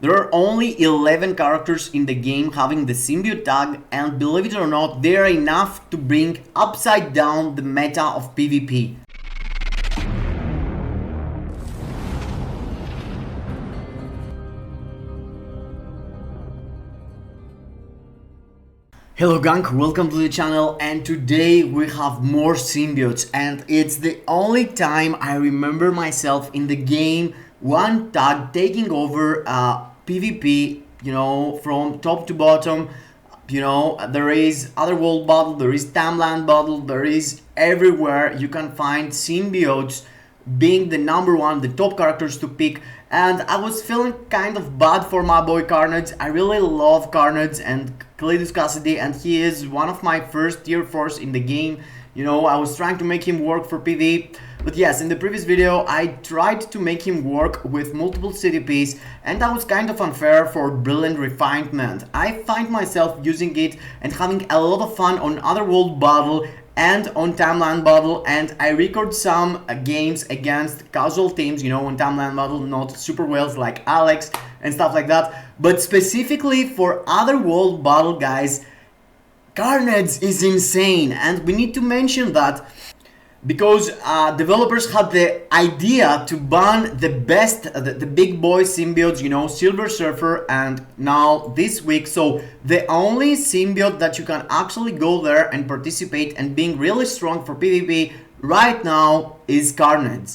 there are only 11 characters in the game having the symbiote tag, and believe it or not, they are enough to bring upside down the meta of PvP. Hello gang, welcome to the channel, and today we have more symbiotes, and it's the only time I remember myself in the game one tag taking over PvP, you know, from top to bottom. You know, there is Otherworld battle, there is Timeland battle, there is everywhere you can find symbiotes being the number one, the top characters to pick. And I was feeling kind of bad for my boy Carnage. I really love Carnage and Cletus Cassidy, and he is one of my first tier 4s in the game. You know, I was trying to make him work for PvE. But yes, in the previous video I tried to make him work with multiple CDPs, and that was kind of unfair for Brilliant Refinement. I find myself using it and having a lot of fun on Otherworld battle and on Timeland battle, and I record some games against casual teams, you know, on Timeland battle, not super whales like Alex and stuff like that. But specifically for Otherworld battle, guys, Carnage is insane, and we need to mention that because developers had the idea to ban the best, the big boy symbiotes, you know, Silver Surfer, and now this week, so the only symbiote that you can actually go there and participate and being really strong for PvP right now is Carnage.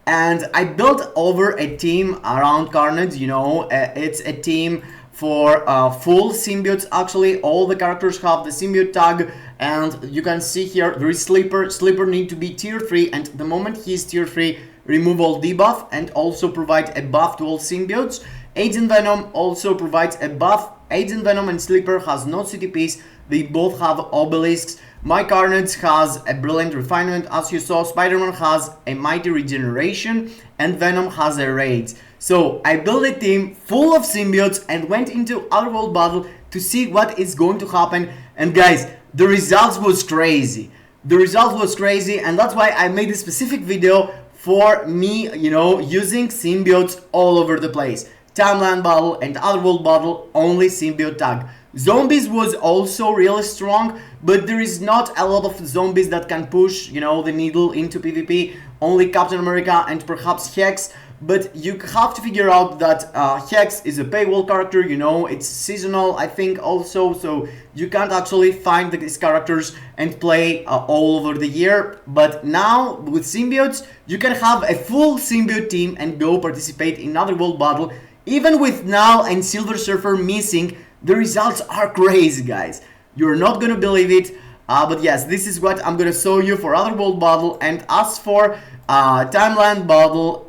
And I built over a team around Carnage, you know, it's a team for full symbiotes. Actually, all the characters have the symbiote tag, and you can see here there is Sleeper. Sleeper need to be tier 3, and the moment he is tier 3, remove all debuff and also provide a buff to all symbiotes. Agent Venom also provides a buff. Agent Venom and Sleeper has no CTPs, they both have obelisks. My Carnage has a Brilliant Refinement, as you saw. Spider-Man has a Mighty Regeneration, and Venom has a Rage. So I built a team full of symbiotes and went into Otherworld battle to see what is going to happen. And guys, the results was crazy. The result was crazy, and that's why I made a specific video for me, you know, using symbiotes all over the place. Timeland battle and Otherworld battle, only symbiote tag. Zombies was also really strong, but there is not a lot of zombies that can push, you know, the needle into PvP. Only Captain America and perhaps Hex. But you have to figure out that Hex is a paywall character, you know, it's seasonal, I think, also, so you can't actually find these characters and play all over the year. But now, with symbiotes, you can have a full symbiote team and go participate in Otherworld battle. Even with Null and Silver Surfer missing, the results are crazy, guys. You're not gonna believe it. But yes, this is what I'm gonna show you for Otherworld battle. And as for Timeland battle,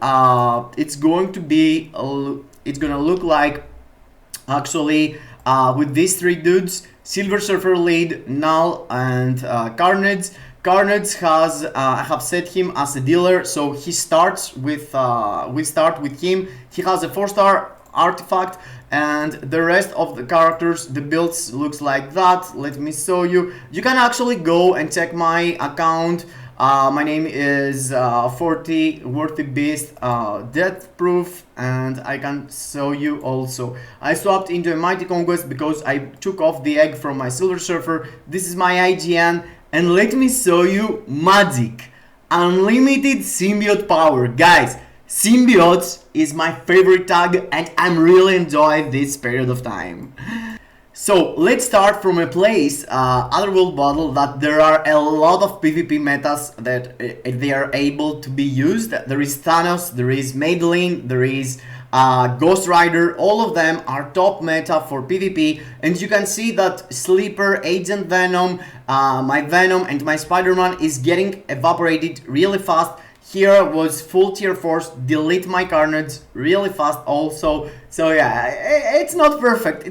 it's going to be, it's gonna look like, actually, with these three dudes, Silver Surfer lead, Null, and Carnage. Carnage has, I have set him as a dealer, so he starts with, we start with him. He has a 4-star artifact, and the rest of the characters, the builds looks like that. Let me show you. You can actually go and check my account. My name is 40 Worthy Beast Death Proof, and I can show you also. I swapped into a Mighty Conquest because I took off the egg from my Silver Surfer. This is my IGN, and let me show you magic. Unlimited symbiote power. Guys, symbiotes is my favorite tag, and I'm really enjoying this period of time. So let's start from a place, Otherworld battle, that there are a lot of PvP metas that they are able to be used. There is Thanos, there is Madeline, there is Ghost Rider. All of them are top meta for PvP, and you can see that Sleeper, Agent Venom, my Venom, and my Spider-Man is getting evaporated really fast. Here was full tier 4s, delete my Carnage really fast also. So yeah, it's not perfect,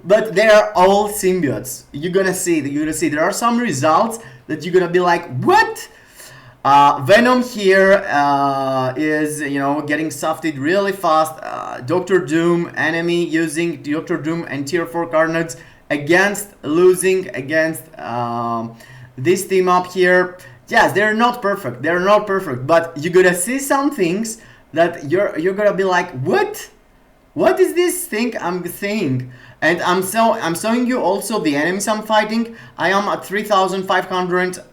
but they are all symbiotes. You're gonna see, there are some results that you're gonna be like, what? Venom here is, you know, getting softed really fast. Doctor Doom, enemy using Doctor Doom and tier 4 Carnage against, losing against this team up here. Yes, they're not perfect, but you're gonna see some things that you're gonna be like, what? What is this thing I'm saying? And I'm showing you also the enemies I'm fighting. I am at 3,500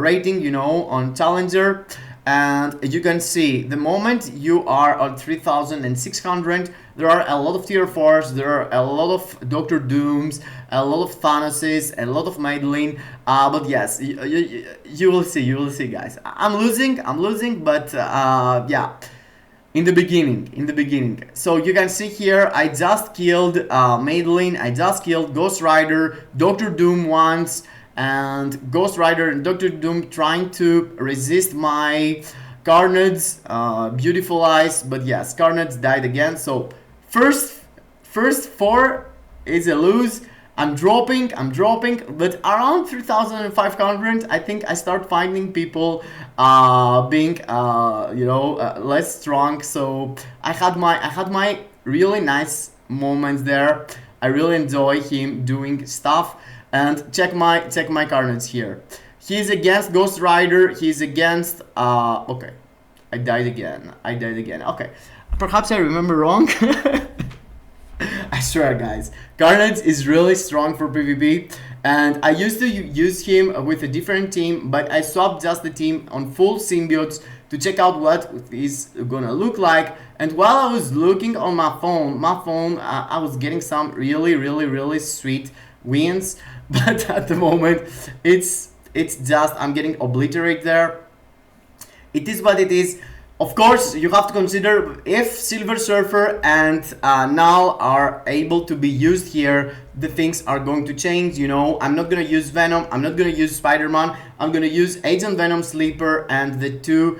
rating, you know, on Challenger. And you can see the moment you are on 3,600, there are a lot of tier 4s, there are a lot of Doctor Dooms, a lot of Thanoses, a lot of Madeline. But yes, you will see, guys. I'm losing, but yeah. In the beginning. So you can see here, I just killed Madeline, I just killed Ghost Rider, Doctor Doom once, and Ghost Rider and Doctor Doom trying to resist my Carnage, beautiful eyes, but yes, Carnage died again. So first 4 is a lose. I'm dropping, but around 3,500, I think I start finding people being, you know, less strong. So I had my really nice moments there. I really enjoy him doing stuff. And check my Carnage here. He's against Ghost Rider. He's against. Okay, I died again. Okay, perhaps I remember wrong. I swear, guys, Carnage is really strong for PvP, and I used to use him with a different team, but I swapped just the team on full symbiotes to check out what is gonna look like. And while I was looking on my phone, I was getting some really sweet wins, but at the moment, it's just I'm getting obliterated there. It is what it is. Of course, you have to consider if Silver Surfer and Null are able to be used here, the things are going to change, you know. I'm not going to use Venom, I'm not going to use Spider-Man, I'm going to use Agent Venom, Sleeper, and the 2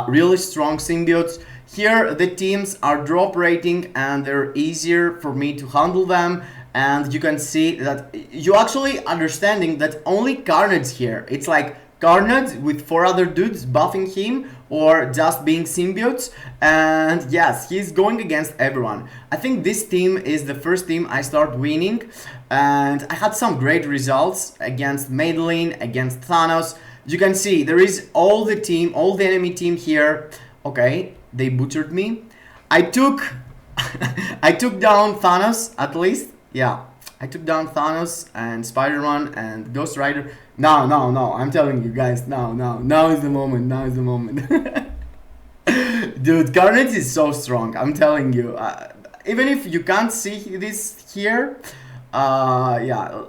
really strong symbiotes. Here, the teams are drop rating and they're easier for me to handle them. And you can see that you actually understanding that only Carnage here. It's like Carnage with 4 other dudes buffing him or just being symbiotes, and yes, he's going against everyone. I think this team is the first team I start winning, and I had some great results against Madeline, against Thanos. You can see there is all the enemy team here. Okay, they butchered me. I took I took down Thanos at least. Yeah, I took down Thanos and Spider-Man and Ghost Rider. No, I'm telling you guys, now is the moment, Dude, Carnage is so strong, I'm telling you. Even if you can't see this here, yeah,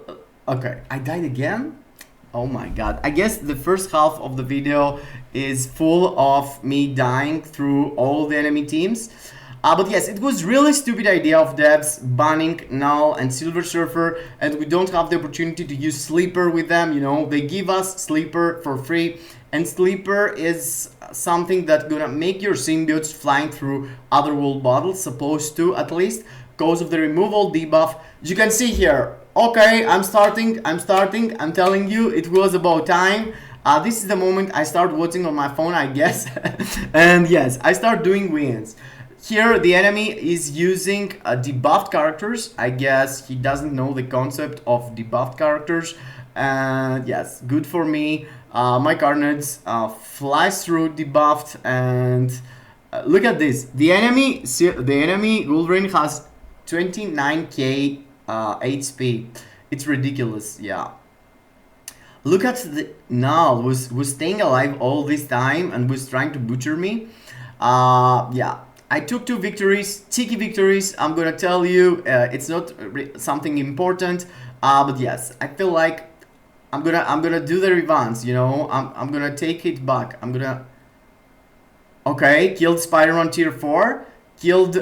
okay, I died again? Oh my god, I guess the first half of the video is full of me dying through all the enemy teams. But yes, it was really stupid idea of devs banning Null and Silver Surfer, and we don't have the opportunity to use Sleeper with them, you know. They give us Sleeper for free, and Sleeper is something that's gonna make your symbiotes flying through Otherworld battles, supposed to at least, because of the removal debuff. You can see here, okay, I'm starting, I'm telling you, it was about time. This is the moment I start watching on my phone, I guess, and yes, I start doing wins. Here, the enemy is using debuffed characters. I guess he doesn't know the concept of debuffed characters. And yes, good for me. My Carnage flies through debuffed, and look at this. The enemy Wolverine has 29k HP. It's ridiculous. Yeah. Look at the Null was staying alive all this time and was trying to butcher me. Yeah. I took 2 victories, cheeky victories. I'm gonna tell you, it's not something important, but yes, I feel like I'm gonna do the revenge. You know, I'm gonna take it back. Okay, killed Spider-Man tier 4, killed,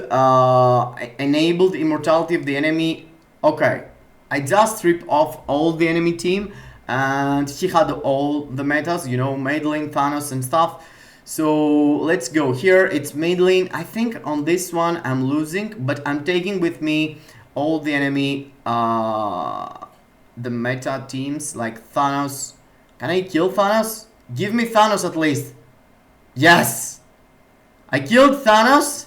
enabled immortality of the enemy. Okay, I just stripped off all the enemy team, and he had all the metas. You know, Madeline, Thanos, and stuff. So let's go. Here it's Madeline. I think on this one I'm losing, but I'm taking with me all the enemy, the meta teams like Thanos. Can I kill Thanos? Give me Thanos at least. Yes! I killed Thanos?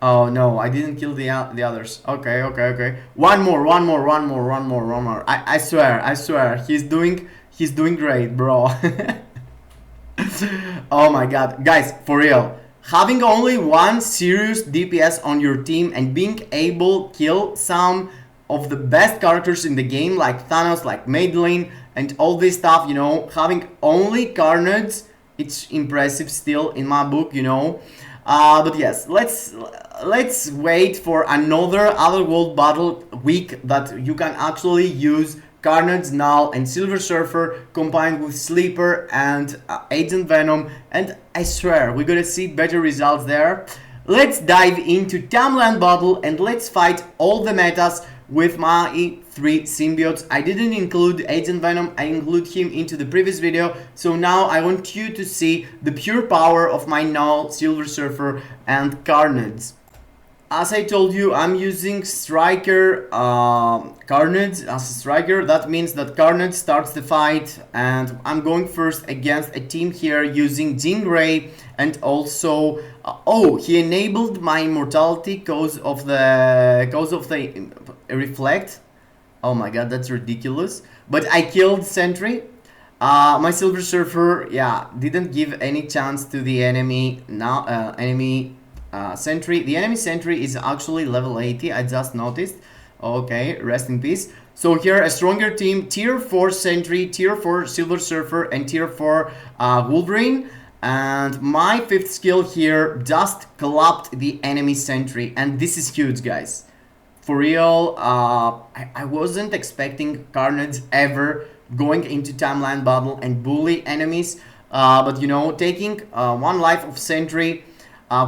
Oh no, I didn't kill the others. Okay. One more. I swear. He's doing great, bro. Oh my god, guys, for real, having only one serious DPS on your team and being able to kill some of the best characters in the game, like Thanos, like Madeline, and all this stuff, you know, having only Carnage, it's impressive still in my book, you know. But yes, let's wait for another Otherworld battle week that you can actually use Carnage, Null, and Silver Surfer combined with Sleeper and Agent Venom, and I swear we're gonna see better results there. Let's dive into Timeline Battle and let's fight all the metas with my 3 symbiotes. I didn't include Agent Venom, I include him into the previous video, so now I want you to see the pure power of my Null, Silver Surfer, and Carnage. As I told you, I'm using Striker Carnage as a Striker. That means that Carnage starts the fight, and I'm going first against a team here using Jean Grey, and also oh, he enabled my immortality cause of the reflect. Oh my god, that's ridiculous. But I killed Sentry. My Silver Surfer, yeah, didn't give any chance to the enemy Sentry. The enemy Sentry is actually level 80, I just noticed. Okay, rest in peace. So here a stronger team, tier 4 Sentry, tier 4 Silver Surfer, and tier 4 Wolverine. And my 5th skill here just clapped the enemy Sentry, and this is huge, guys. For real, I wasn't expecting Carnage ever going into Timeline Battle and bully enemies. But you know, taking 1 life of Sentry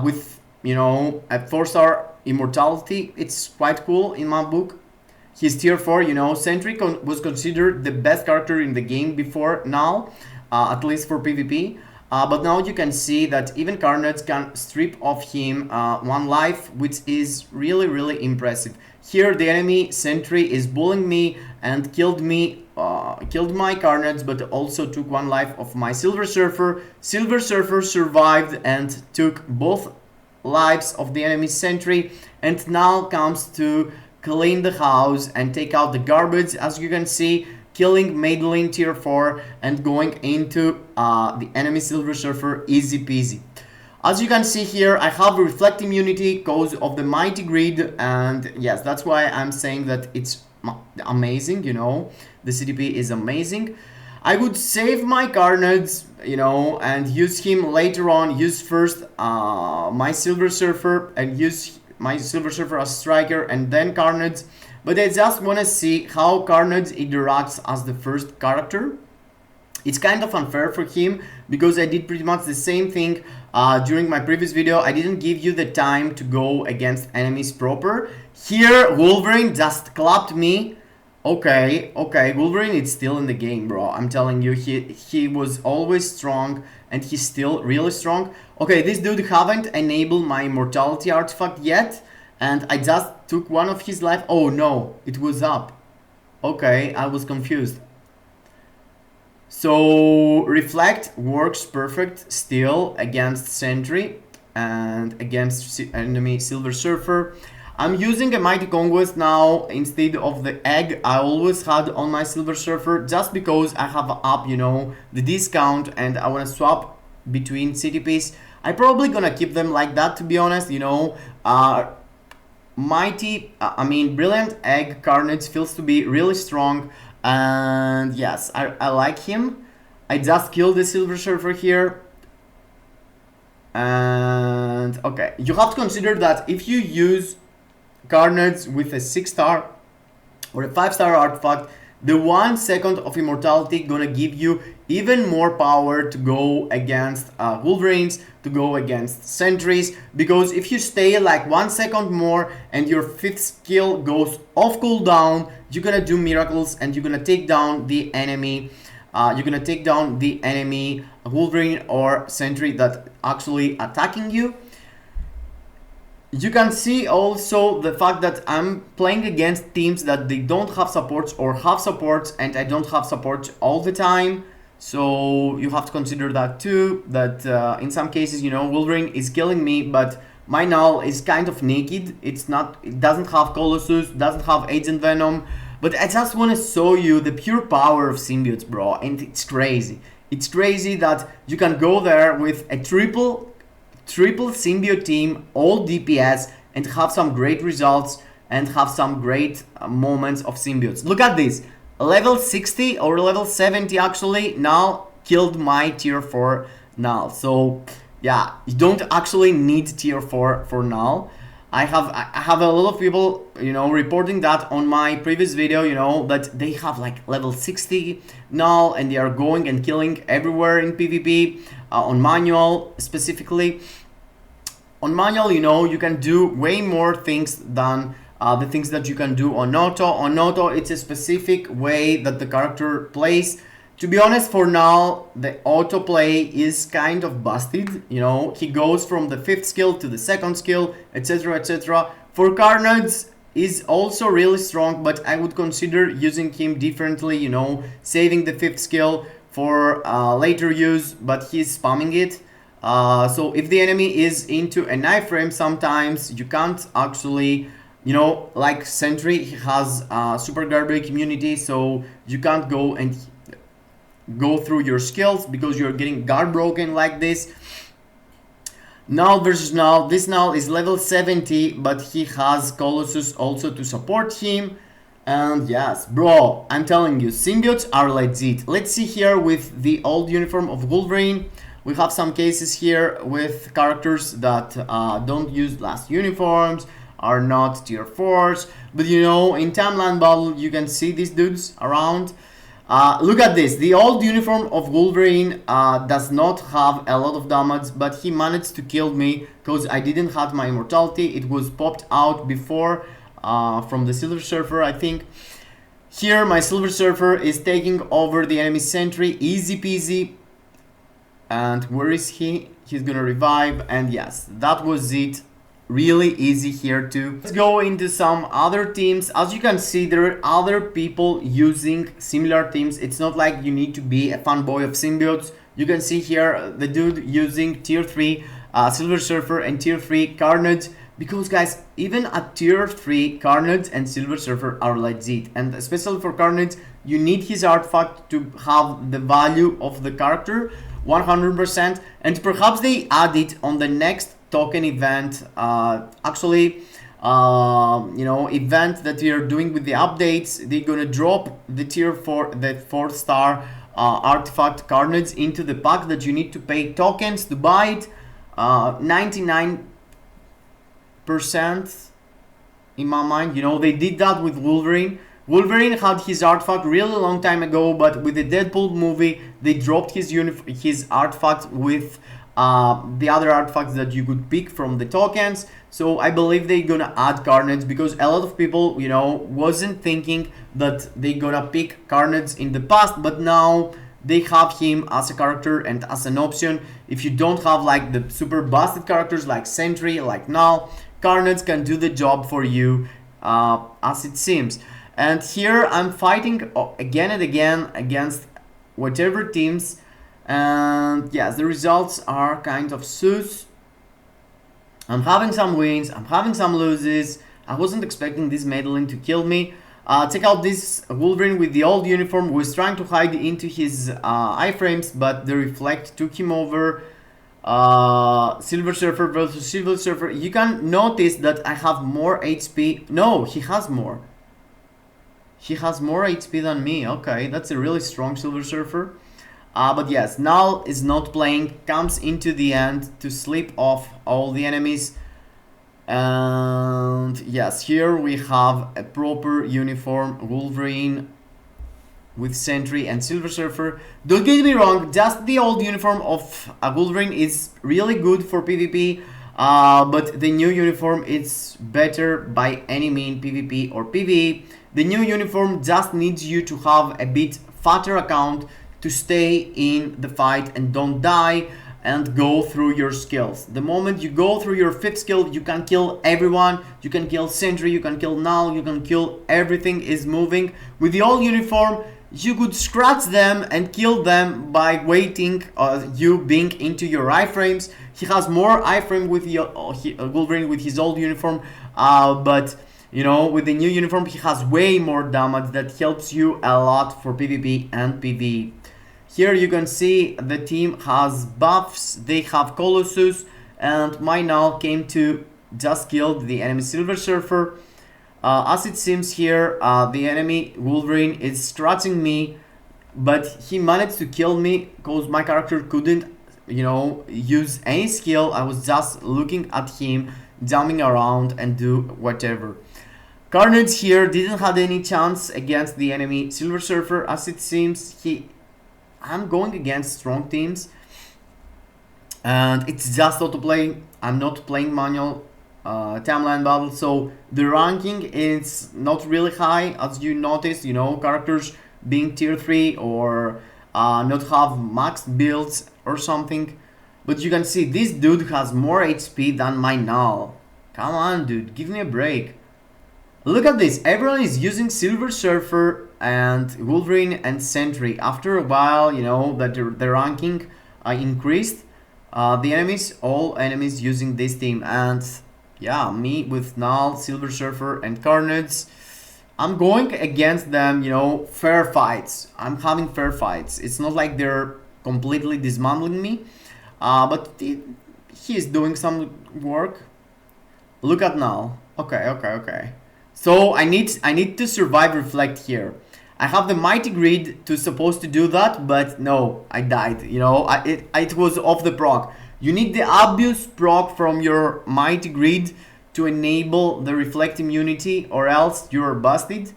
with, you know, a 4-star immortality, it's quite cool in my book. He's tier 4, you know. Sentry was considered the best character in the game before now, at least for PvP. But now you can see that even Carnage can strip off him 1 life, which is really, really impressive. Here the enemy Sentry is bullying me and killed me, killed my Carnage, but also took 1 life of my Silver Surfer. Silver Surfer survived and took both lives of the enemy Sentry, and now comes to clean the house and take out the garbage, as you can see, killing Madeline tier 4 and going into the enemy Silver Surfer easy peasy. As you can see here, I have reflect immunity because of the mighty grid, and yes, that's why I'm saying that it's amazing, you know, the CDP is amazing. I would save my Carnage, you know, and use him later on, use first my Silver Surfer and use my Silver Surfer as Striker and then Carnage. But I just want to see how Carnage interacts as the first character. It's kind of unfair for him because I did pretty much the same thing during my previous video. I didn't give you the time to go against enemies proper. Here, Wolverine just clapped me. Okay, Wolverine is still in the game, bro. I'm telling you, he was always strong and he's still really strong. Okay, this dude haven't enabled my immortality artifact yet, and I just took 1 of his life. Oh no, it was up. Okay, I was confused. So reflect works perfect still against Sentry and against enemy Silver Surfer. I'm using a Mighty Conquest now instead of the egg I always had on my Silver Surfer, just because I have up, you know, the discount and I want to swap between CTPs. I'm probably gonna keep them like that, to be honest, you know. Brilliant Egg Carnage feels to be really strong, and yes, I like him. I just killed the Silver Surfer here. And okay, you have to consider that if you use Carnage with a 6-star or a 5-star artifact, the 1 second of immortality gonna give you even more power to go against Wolverines, to go against Sentries, because if you stay like 1 second more and your 5th skill goes off cooldown, you're gonna do miracles and you're gonna take down the enemy. Wolverine or Sentry that actually attacking you. You can see also the fact that I'm playing against teams that they don't have supports or have supports, and I don't have supports all the time. So you have to consider that too, that in some cases, you know, Wolverine is killing me, but my Null is kind of naked. It doesn't have Colossus, doesn't have Agent Venom. But I just want to show you the pure power of symbiotes, bro, and it's crazy. It's crazy that you can go there with a triple triple symbiote team, all DPS, and have some great results and have some great moments of symbiotes. Look at this, level 60 or level 70 actually now killed my tier 4 null. So yeah, you don't actually need tier 4 for null. I have a lot of people, you know, reporting that on my previous video, you know, that they have like level 60 null and they are going and killing everywhere in PvP, on manual specifically. On manual, you know, you can do way more things than the things that you can do on auto. On auto, it's a specific way that the character plays. To be honest, for now, the autoplay is kind of busted. You know, he goes from the 5th skill to the 2nd skill, etc, etc. For Carnage is also really strong, but I would consider using him differently, you know, saving the 5th skill for later use, but he's spamming it. So if the enemy is into an iframe, sometimes you can't actually, you know, like Sentry, he has super guard break immunity, so you can't go and go through your skills because you're getting guard broken like this. Null versus Null, this Null is level 70, but he has Colossus also to support him. And yes, bro, I'm telling you, symbiotes are legit. Let's see here with the old uniform of Wolverine. We have some cases here with characters that don't use last uniforms, are not tier 4s, but you know, in timeline battle you can see these dudes around. Look at this, the old uniform of Wolverine does not have a lot of damage, but he managed to kill me because I didn't have my immortality. It was popped out before from the Silver Surfer, I think. Here my Silver Surfer is taking over the enemy sentry, easy peasy. And where is he? He's gonna revive, and yes, that was it. Really easy here too. Let's go into some other teams. As you can see, there are other people using similar teams. It's not like you need to be a fanboy of symbiotes. You can see here the dude using tier 3 Silver Surfer and tier 3 Carnage, because guys, even at tier 3 Carnage and Silver Surfer are legit, and especially for Carnage you need his artifact to have the value of the character 100%, and perhaps they add it on the next token event, you know, event that we are doing with the updates. They're gonna drop the tier 4, the 4th star artifact Carnage into the pack that you need to pay tokens to buy it. 99% in my mind, you know, they did that with Wolverine. Wolverine had his artifact really long time ago, but with the Deadpool movie they dropped his artifact with the other artifacts that you could pick from the tokens. So I believe they're gonna add Carnage, because a lot of people, you know, wasn't thinking that they're gonna pick Carnage in the past, but now they have him as a character and as an option. If you don't have like the super busted characters like Sentry, like Null, Carnage can do the job for you, as it seems. And here I'm fighting again and again against whatever teams. And yes, the results are kind of sus. I'm having some wins, I'm having some losses. I wasn't expecting this Madeline to kill me. Check out this Wolverine with the old uniform who is trying to hide into his iframes, but the reflect took him over. Silver Surfer versus Silver Surfer. You can notice that I have more HP. No, he has more. He has more HP than me. Okay, that's a really strong Silver Surfer. But yes, Null is not playing, comes into the end to sleep off all the enemies. And yes, here we have a proper uniform Wolverine with Sentry and Silver Surfer. Don't get me wrong, just the old uniform of Wolverine is really good for PvP, but the new uniform is better by any mean PvP or PvE. The new uniform just needs you to have a bit fatter account to stay in the fight and don't die and go through your skills. The moment you go through your 5th skill, you can kill everyone. You can kill Sentry, you can kill Null, you can kill everything is moving. With the old uniform, you could scratch them and kill them by waiting you being into your iframes. He has more iframe with the Wolverine with his old uniform, but you know, with the new uniform he has way more damage that helps you a lot for PvP and PvE. Here you can see the team has buffs. They have Colossus and my null came to just kill the enemy Silver Surfer. As it seems here, the enemy Wolverine is strutting me, but he managed to kill me because my character couldn't, you know, use any skill. I was just looking at him, jumping around and do whatever. Carnage here didn't have any chance against the enemy Silver Surfer. As it seems, I'm going against strong teams, and it's just auto-play. I'm not playing manual timeline battle, so the ranking is not really high, as you notice. You know, characters being tier 3 or not have max builds or something. But you can see this dude has more HP than my null. Come on, dude, give me a break. Look at this, everyone is using Silver Surfer and Wolverine and Sentry. After a while, you know, that the ranking increased. All enemies using this team, and yeah, me with Null, Silver Surfer and Carnage, I'm going against them, you know, fair fights. I'm having fair fights. It's not like they're completely dismantling me, but he is doing some work. Look at Null. Okay. So I need to survive reflect here. I have the mighty grid to supposed to do that, but no, I died. You know, it was off the proc. You need the obvious proc from your mighty grid to enable the reflect immunity, or else you're busted.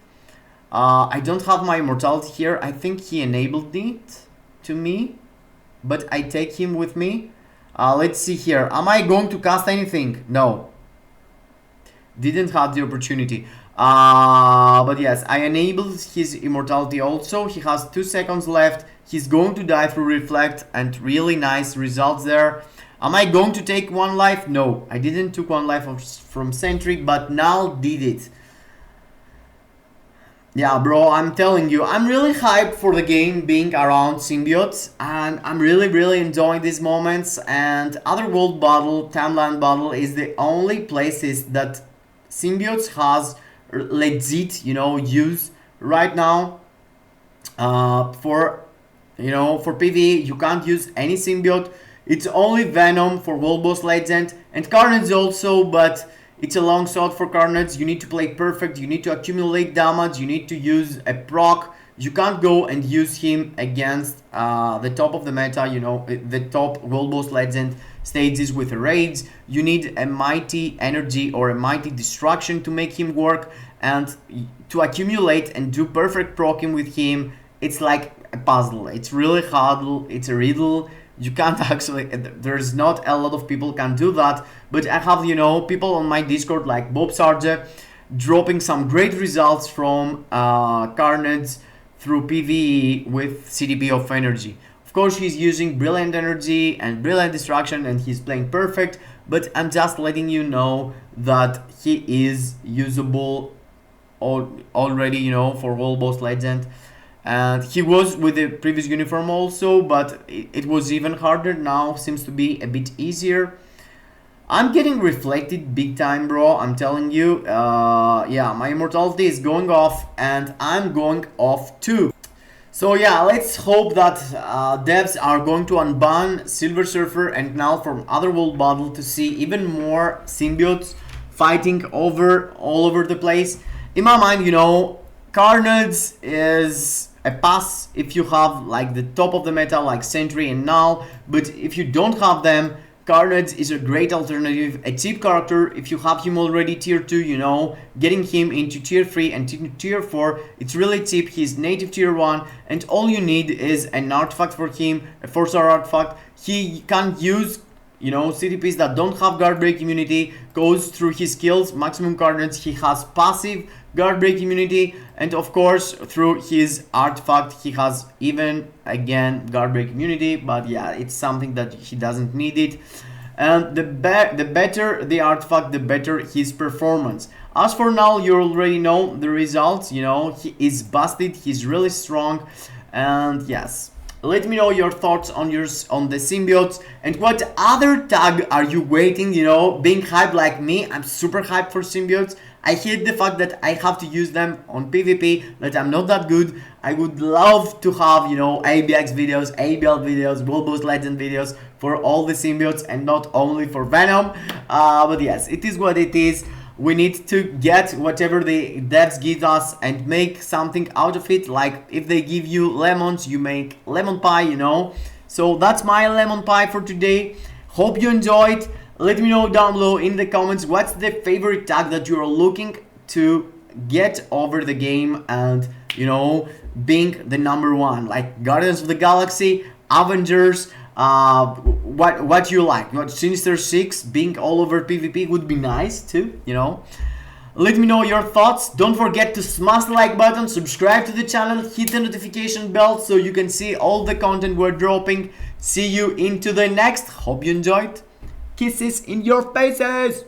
I don't have my immortality here. I think he enabled it to me, but I take him with me. Let's see here. Am I going to cast anything? No. Didn't have the opportunity. But yes, I enabled his immortality also. He has 2 seconds left. He's going to die through reflect, and really nice results there. Am I going to take 1 life? No, I didn't took 1 life from Sentry, but Null did it. Yeah, bro, I'm telling you, I'm really hyped for the game being around Symbiotes, and I'm really enjoying these moments. And Otherworld battle, timeline battle is the only places that Symbiotes has legit, you know, use right now. For PvE, you can't use any symbiote. It's only Venom for World Boss Legend and Carnage also, but it's a long shot for Carnage. You need to play perfect, you need to accumulate damage, you need to use a proc. You can't go and use him against the top of the meta, you know, the top World Boss Legend stages with a raids. You need a mighty energy or a mighty destruction to make him work, and to accumulate and do perfect procking with him. It's like a puzzle. It's really hard. It's a riddle. You can't actually, there's not a lot of people can do that, but I have, you know, people on my Discord like Bob Sarge dropping some great results from Carnage through PvE with CDP of energy. Of course, he's using brilliant energy and brilliant destruction, and he's playing perfect, but I'm just letting you know that he is usable already, you know, for World Boss Legend. And he was with the previous uniform also, but it was even harder. Now seems to be a bit easier. I'm getting reflected big time, bro, I'm telling you. Yeah, my immortality is going off, and I'm going off too. So yeah, let's hope that devs are going to unban Silver Surfer and Null from Otherworld battle to see even more symbiotes fighting all over the place. In my mind, you know, Carnage is a pass if you have like the top of the meta like Sentry and Null, but if you don't have them, Carnage is a great alternative, a cheap character. If you have him already tier 2, you know, getting him into tier 3 and tier 4, it's really cheap. He's native tier 1, and all you need is an artifact for him, a 4-star artifact. He can use, you know, CTPs that don't have guard break immunity, goes through his skills, maximum Carnage. He has passive guard break immunity, and of course through his artifact he has even again guard break immunity, but yeah, it's something that he doesn't need it. And the better the artifact, the better his performance. As for now, you already know the results, you know, he is busted, he's really strong. And yes, let me know your thoughts on the symbiotes, and what other tag are you waiting, you know, being hyped like me. I'm super hyped for symbiotes. I hate the fact that I have to use them on PvP, that I'm not that good. I would love to have, you know, ABX videos, ABL videos, World Boss Legend videos for all the symbiotes and not only for Venom. But yes, it is what it is. We need to get whatever the devs give us and make something out of it. Like if they give you lemons, you make lemon pie, you know. So that's my lemon pie for today. Hope you enjoyed. Let me know down below in the comments what's the favorite tag that you're looking to get over the game and, you know, being the #1, like Guardians of the Galaxy, Avengers, what you like. What Sinister Six being all over PvP would be nice too, you know. Let me know your thoughts. Don't forget to smash the like button, subscribe to the channel, hit the notification bell so you can see all the content we're dropping. See you into the next. Hope you enjoyed. Kisses in your faces.